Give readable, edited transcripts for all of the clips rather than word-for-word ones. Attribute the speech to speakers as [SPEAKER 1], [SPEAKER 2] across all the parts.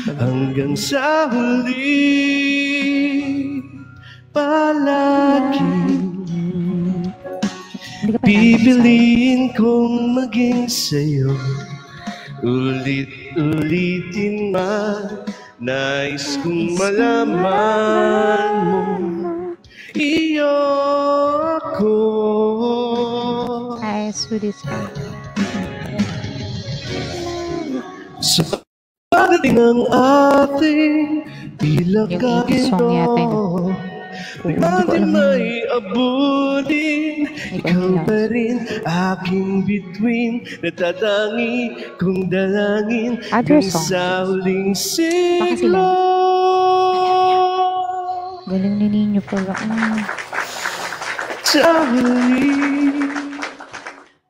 [SPEAKER 1] hanggang sa huli palaging pipiliin kong maging sa'yo. Ulit-ulitin man, nais kong malaman mo, iyo ako.
[SPEAKER 2] Ay, sweeties ka.
[SPEAKER 1] Sa pagdating ng ating pilagkakito, natin may abulin, ikaw pa rin aking bituin, natatangi kong dalangin hanggang sa huling siglo.
[SPEAKER 2] Galing ni Ninyo pala.
[SPEAKER 1] Sa huling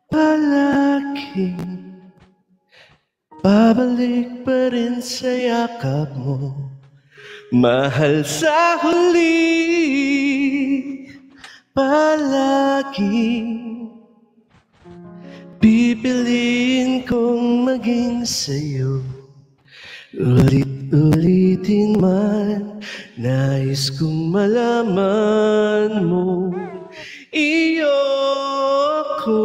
[SPEAKER 1] palaging babalik pa rin sa yakap mo, mahal sa huli palaging pipiliin kong maging sa'yo. Ulit-ulitin man, nais kong malaman mo, iyo ko.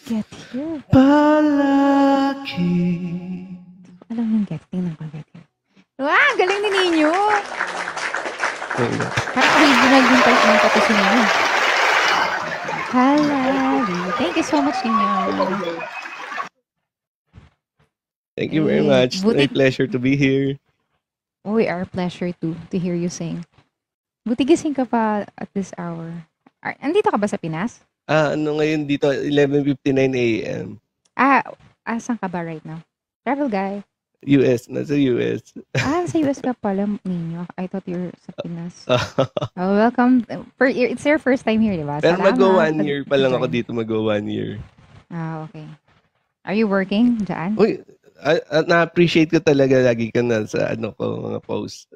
[SPEAKER 2] Get here.
[SPEAKER 1] Palagi.
[SPEAKER 2] Alam mo yung get. Tingnan ko get here. Wow! Galing ni Ninyo! Parang original din pala ng pati si Ninyo. Palagi. Thank you so much, Ninyo.
[SPEAKER 1] Thank you very much. My pleasure to be here.
[SPEAKER 2] We are pleasure to hear you sing. Buti gising ka pa at this hour. Andito ka ba sa Pinas?
[SPEAKER 1] Ngayon dito, 11:59 a.m.
[SPEAKER 2] Saan ka ba right now? Travel guy.
[SPEAKER 1] US, nasa US.
[SPEAKER 2] Sa US ka pala, Ninyo. I thought you were sa Pinas. Welcome. It's your first time here, di ba?
[SPEAKER 1] Pero mag-go 1 year pa lang ako dito, mag-go 1 year.
[SPEAKER 2] Okay. Are you working dyan?
[SPEAKER 1] Uy, na-appreciate ko talaga lagi ka na sa mga post.